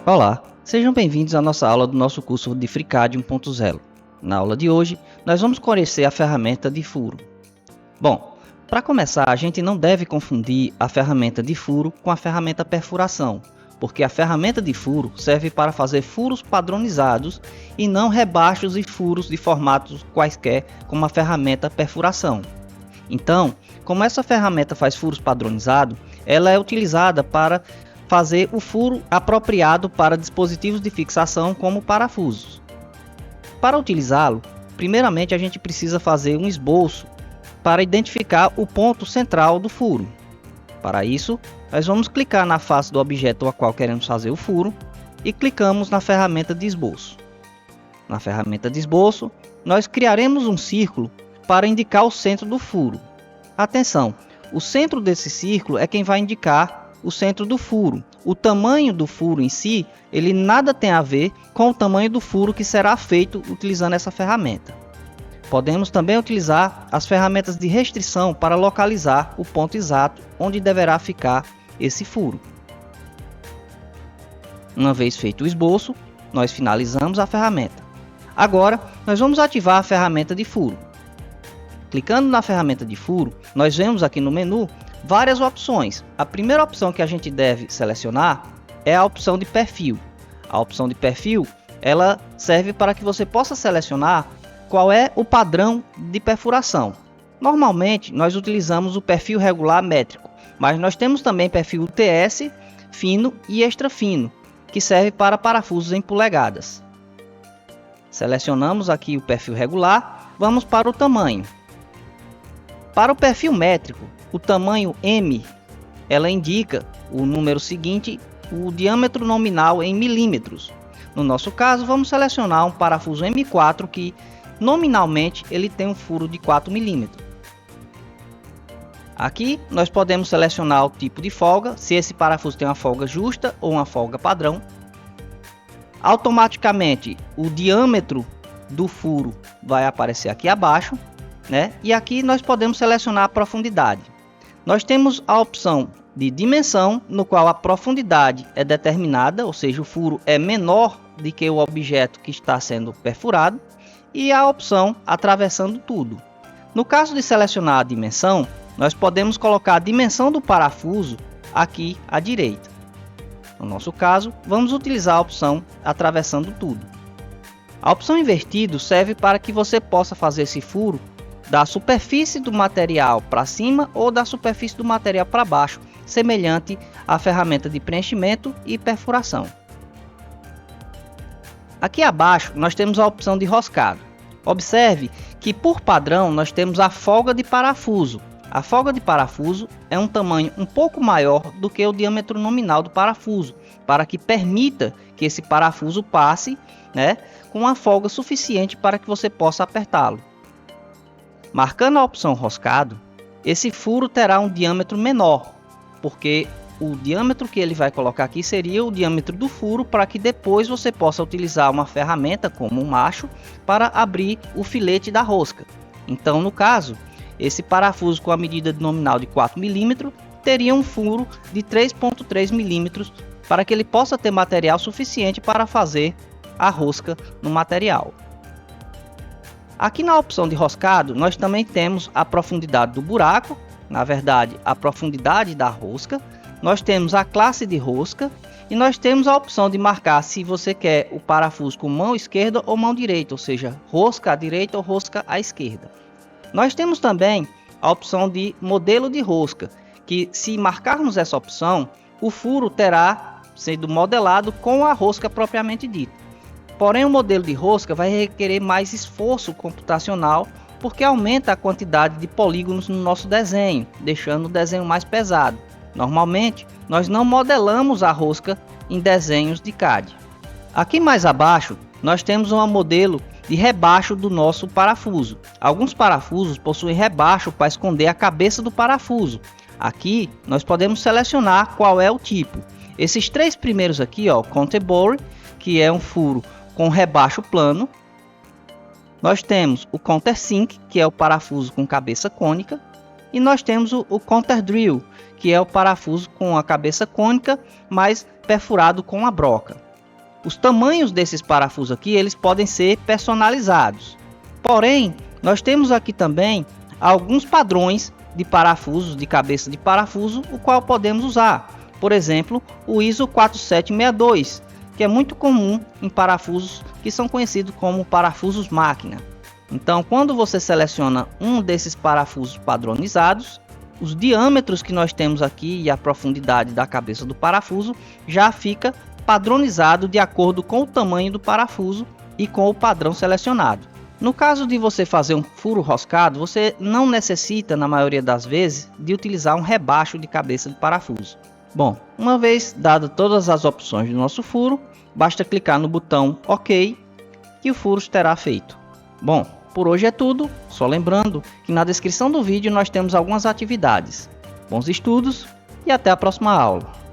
Olá, sejam bem-vindos à nossa aula do nosso curso de FreeCAD 1.0. Na aula de hoje, nós vamos conhecer a ferramenta de furo. Bom, para começar, a gente não deve confundir a ferramenta de furo com a ferramenta perfuração, porque a ferramenta de furo serve para fazer furos padronizados e não rebaixos e furos de formatos quaisquer como a ferramenta perfuração. Então, como essa ferramenta faz furos padronizados, ela é utilizada para fazer o furo apropriado para dispositivos de fixação como parafusos. Para utilizá-lo, primeiramente a gente precisa fazer um esboço para identificar o ponto central do furo. Para isso, nós vamos clicar na face do objeto ao qual queremos fazer o furo e clicamos na ferramenta de esboço. Na ferramenta de esboço, nós criaremos um círculo para indicar o centro do furo. Atenção, o centro desse círculo é quem vai indicar o centro do furo. O tamanho do furo em si, ele nada tem a ver com o tamanho do furo que será feito utilizando essa ferramenta. Podemos também utilizar as ferramentas de restrição para localizar o ponto exato onde deverá ficar esse furo. Uma vez feito o esboço, nós finalizamos a ferramenta. Agora, nós vamos ativar a ferramenta de furo. Clicando na ferramenta de furo, nós vemos aqui no menu várias opções. A primeira opção que a gente deve selecionar é a opção de perfil. A opção de perfil, ela serve para que você possa selecionar qual é o padrão de perfuração. Normalmente, nós utilizamos o perfil regular métrico, mas nós temos também perfil UTS, fino e extra fino, que serve para parafusos em polegadas. Selecionamos aqui o perfil regular, vamos para o tamanho. Para o perfil métrico, o tamanho M, ela indica o número seguinte, o diâmetro nominal em milímetros. No nosso caso, vamos selecionar um parafuso M4 que nominalmente ele tem um furo de 4 milímetros. Aqui nós podemos selecionar o tipo de folga, se esse parafuso tem uma folga justa ou uma folga padrão. Automaticamente o diâmetro do furo vai aparecer aqui abaixo, né? E aqui nós podemos selecionar a profundidade. Nós temos a opção de dimensão, no qual a profundidade é determinada, ou seja, o furo é menor do que o objeto que está sendo perfurado, e a opção atravessando tudo. No caso de selecionar a dimensão, nós podemos colocar a dimensão do parafuso aqui à direita. No nosso caso, vamos utilizar a opção atravessando tudo. A opção invertido serve para que você possa fazer esse furo da superfície do material para cima ou da superfície do material para baixo, semelhante à ferramenta de preenchimento e perfuração. Aqui abaixo nós temos a opção de roscado. Observe que por padrão nós temos a folga de parafuso. A folga de parafuso é um tamanho um pouco maior do que o diâmetro nominal do parafuso, para que permita que esse parafuso passe, com uma folga suficiente para que você possa apertá-lo. Marcando a opção roscado, esse furo terá um diâmetro menor, porque o diâmetro que ele vai colocar aqui seria o diâmetro do furo, para que depois você possa utilizar uma ferramenta como um macho para abrir o filete da rosca. Então, no caso, esse parafuso com a medida nominal de 4 mm teria um furo de 3,3 mm para que ele possa ter material suficiente para fazer a rosca no material. Aqui na opção de roscado, nós também temos a profundidade do buraco, na verdade, a profundidade da rosca. Nós temos a classe de rosca e nós temos a opção de marcar se você quer o parafuso com mão esquerda ou mão direita, ou seja, rosca à direita ou rosca à esquerda. Nós temos também a opção de modelo de rosca, que se marcarmos essa opção, o furo terá sido modelado com a rosca propriamente dita. Porém, o modelo de rosca vai requerer mais esforço computacional, porque aumenta a quantidade de polígonos no nosso desenho, deixando o desenho mais pesado. Normalmente, nós não modelamos a rosca em desenhos de CAD. Aqui mais abaixo, nós temos um modelo de rebaixo do nosso parafuso. Alguns parafusos possuem rebaixo para esconder a cabeça do parafuso. Aqui, nós podemos selecionar qual é o tipo. Esses três primeiros aqui, Counter Bore, que é um furo com rebaixo plano. Nós temos o Countersink, que é o parafuso com cabeça cônica. E nós temos o Counter Drill, que é o parafuso com a cabeça cônica, mas perfurado com a broca. Os tamanhos desses parafusos aqui, eles podem ser personalizados. Porém, nós temos aqui também alguns padrões de parafusos, de cabeça de parafuso, o qual podemos usar. Por exemplo, o ISO 4762, que é muito comum em parafusos que são conhecidos como parafusos máquina. Então, quando você seleciona um desses parafusos padronizados, os diâmetros que nós temos aqui e a profundidade da cabeça do parafuso já fica padronizado de acordo com o tamanho do parafuso e com o padrão selecionado. No caso de você fazer um furo roscado, você não necessita, na maioria das vezes, de utilizar um rebaixo de cabeça de parafuso. Bom, uma vez dadas todas as opções do nosso furo, basta clicar no botão OK e o furo estará feito. Bom, por hoje é tudo, só lembrando que na descrição do vídeo nós temos algumas atividades. Bons estudos e até a próxima aula!